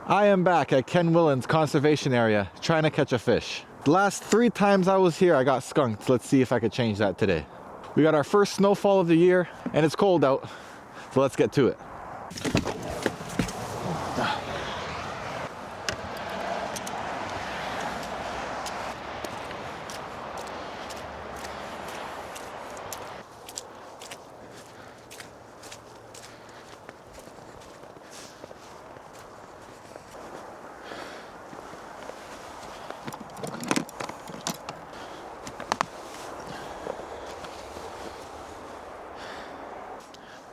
I am back at Ken Whillans Conservation Area trying to catch a fish. The last 3 times I was here I got skunked. Let's see if I could change that today. We got our first snowfall of the year and it's cold out, so let's get to it.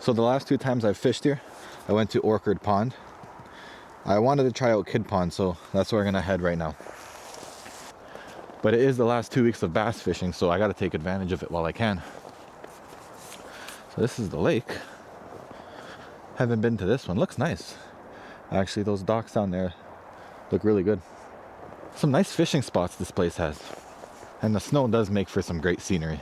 So the last 2 times I've fished here, I went to Orchard Pond. I wanted to try out Kid Pond, so that's where we're gonna head right now. But it is the last 2 weeks of bass fishing, so I gotta take advantage of it while I can. So this is the lake. Haven't been to this one, looks nice. Actually, those docks down there look really good. Some nice fishing spots this place has. And the snow does make for some great scenery.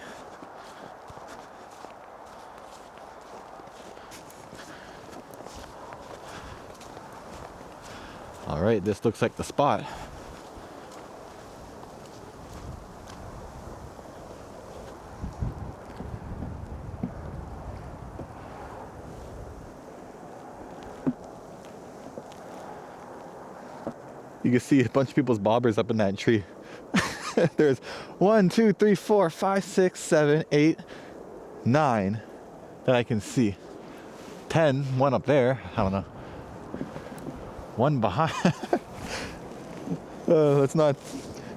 All right, this looks like the spot. You can see a bunch of people's bobbers up in that tree. There's 1, 2, 3, 4, 5, 6, 7, 8, 9 that I can see. 10, one up there, I don't know. One behind. Let's not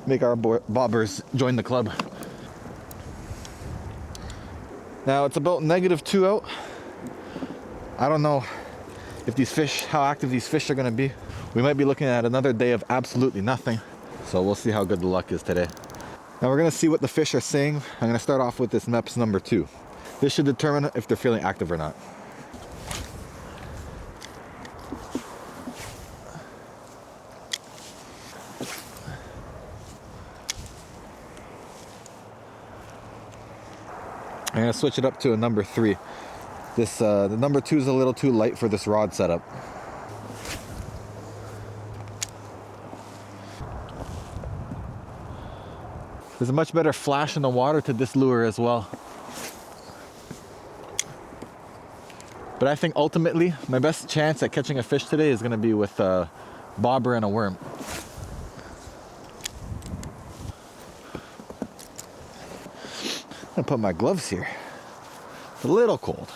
make our bobbers join the club. Now it's about -2 out. I don't know if these fish, how active these fish are gonna be. We might be looking at another day of absolutely nothing. So we'll see how good the luck is today. Now we're gonna see what the fish are saying. I'm gonna start off with this MEPS number 2. This should determine if they're feeling active or not. I'm gonna switch it up to a number 3. This the number 2 is a little too light for this rod setup. There's a much better flash in the water to this lure as well. But I think ultimately my best chance at catching a fish today is gonna be with a bobber and a worm. I'm gonna put my gloves here. It's a little cold.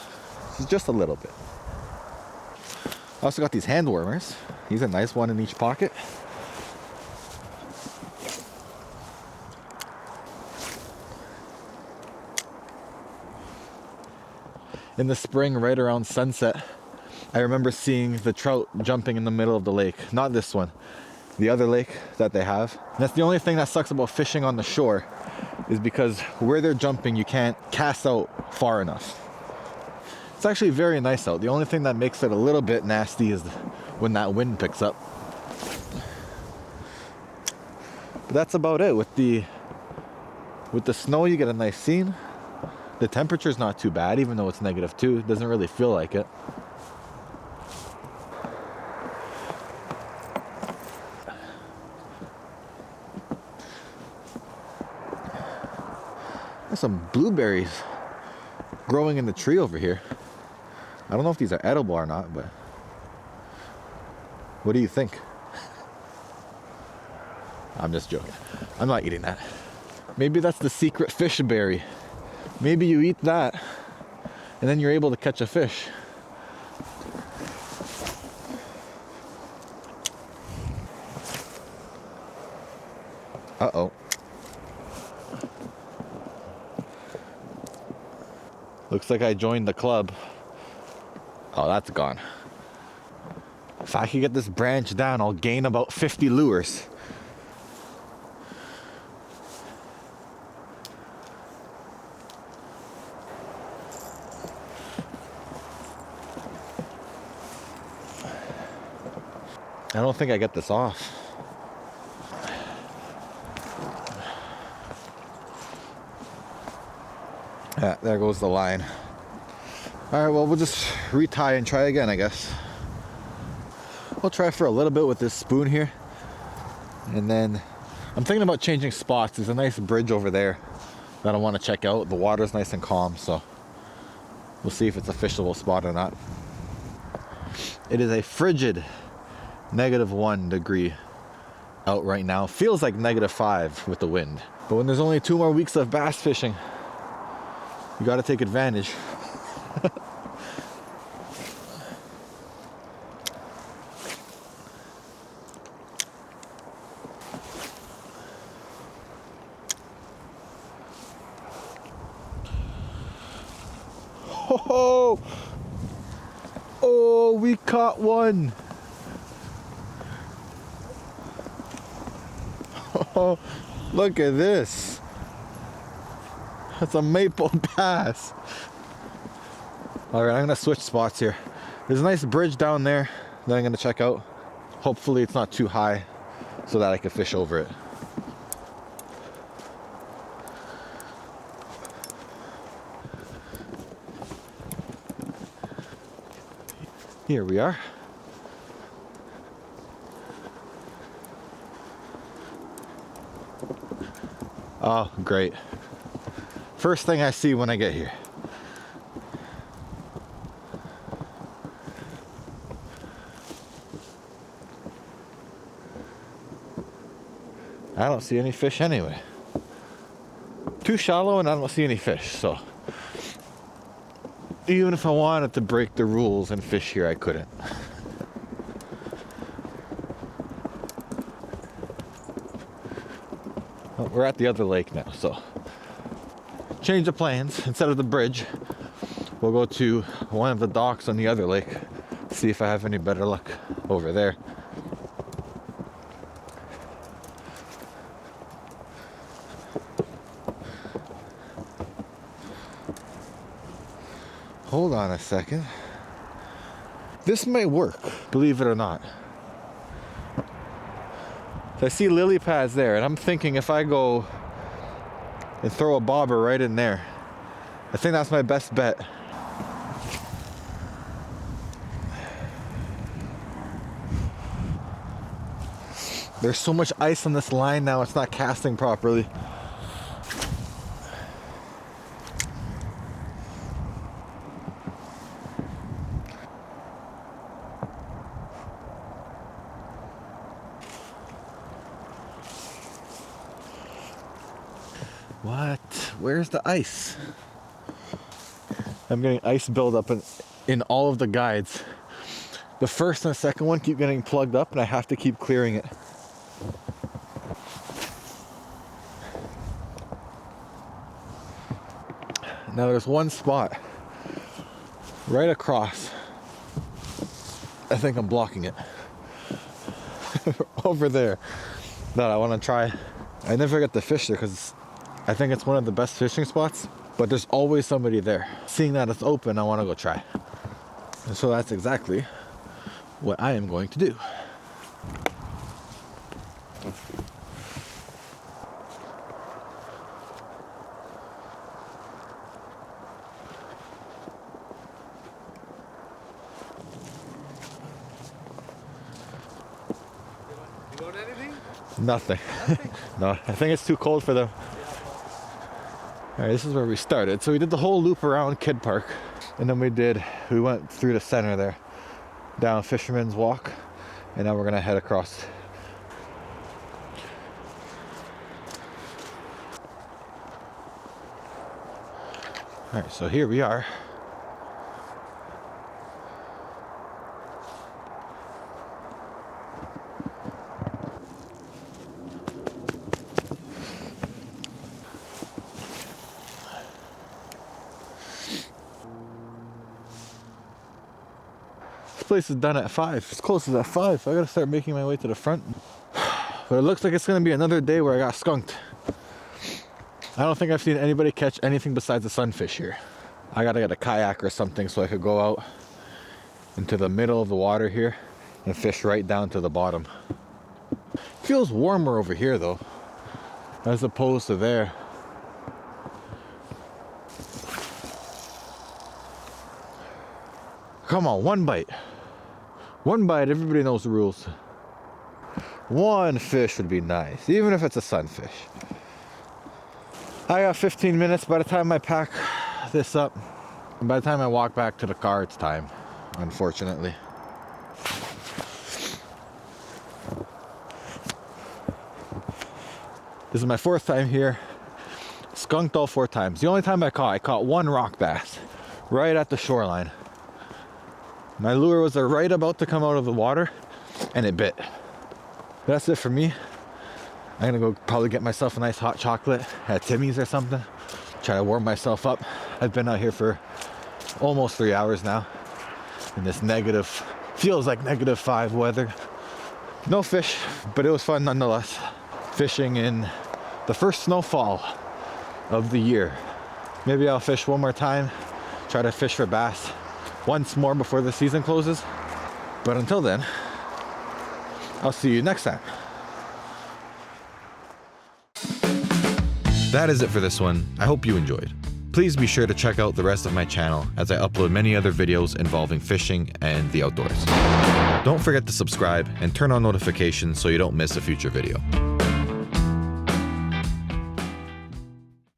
It's just a little bit. I also got these hand warmers. These are nice, one in each pocket. In the spring, right around sunset, I remember seeing the trout jumping in the middle of the lake. Not this one, the other lake that they have. And that's the only thing that sucks about fishing on the shore, is because where they're jumping, you can't cast out far enough. It's actually very nice out. The only thing that makes it a little bit nasty is when that wind picks up. But that's about it. With the snow, you get a nice scene. The temperature's not too bad, even though it's -2. It doesn't really feel like it. There's some blueberries growing in the tree over here. I don't know if these are edible or not, but what do you think? I'm just joking. I'm not eating that. Maybe that's the secret fish berry. Maybe you eat that and then you're able to catch a fish. Uh-oh. Looks like I joined the club. Oh, that's gone. If I could get this branch down, I'll gain about 50 lures. I don't think I get this off. Yeah, there goes the line. All right, well, we'll just retie and try again, I guess. I'll try for a little bit with this spoon here. And then I'm thinking about changing spots. There's a nice bridge over there that I want to check out. The water's nice and calm, so we'll see if it's a fishable spot or not. It is a frigid -1 degree out right now. Feels like -5 with the wind. But when there's only 2 more weeks of bass fishing, you got to take advantage. Oh, oh, we caught one. Oh, look at this. That's a maple bass. All right, I'm gonna switch spots here. There's a nice bridge down there that I'm gonna check out. Hopefully it's not too high so that I can fish over it. Here we are. Oh, great. First thing I see when I get here. I don't see any fish anyway. Too shallow and I don't see any fish, so even if I wanted to break the rules and fish here, I couldn't. Well, we're at the other lake now, so change of plans. Instead of the bridge, we'll go to one of the docks on the other lake, see if I have any better luck over there. Hold on a second. This may work, believe it or not. I see lily pads there, and I'm thinking if I go and throw a bobber right in there, I think that's my best bet. There's so much ice on this line now, it's not casting properly. What? Where's the ice? I'm getting ice buildup in all of the guides. The first and the second one keep getting plugged up and I have to keep clearing it. Now there's one spot right across. I think I'm blocking it. Over there that I want to try. I never get to fish there because I think it's one of the best fishing spots, but there's always somebody there. Seeing that it's open, I want to go try. And so that's exactly what I am going to do. You got anything? Nothing. No, I think it's too cold for them. All right, this is where we started. So we did the whole loop around Kid Park, and then we went through the center there, down Fisherman's Walk, and now we're gonna head across. All right, so here we are. This place is done at 5. It's close at 5. So I gotta start making my way to the front. But it looks like it's gonna be another day where I got skunked. I don't think I've seen anybody catch anything besides the sunfish here. I gotta get a kayak or something so I could go out into the middle of the water here and fish right down to the bottom. Feels warmer over here though, as opposed to there. Come on, one bite. One bite, everybody knows the rules. One fish would be nice, even if it's a sunfish. I got 15 minutes by the time I pack this up. And by the time I walk back to the car, it's time, unfortunately. This is my 4th time here. Skunked all 4 times. The only time I caught one rock bass right at the shoreline. My lure was right about to come out of the water and it bit. That's it for me. I'm gonna go probably get myself a nice hot chocolate at Timmy's or something. Try to warm myself up. I've been out here for almost 3 hours now in this negative, feels like -5 weather. No fish, but it was fun nonetheless. Fishing in the first snowfall of the year. Maybe I'll fish one more time, try to fish for bass once more before the season closes. But until then, I'll see you next time. That is it for this one. I hope you enjoyed. Please be sure to check out the rest of my channel as I upload many other videos involving fishing and the outdoors. Don't forget to subscribe and turn on notifications so you don't miss a future video.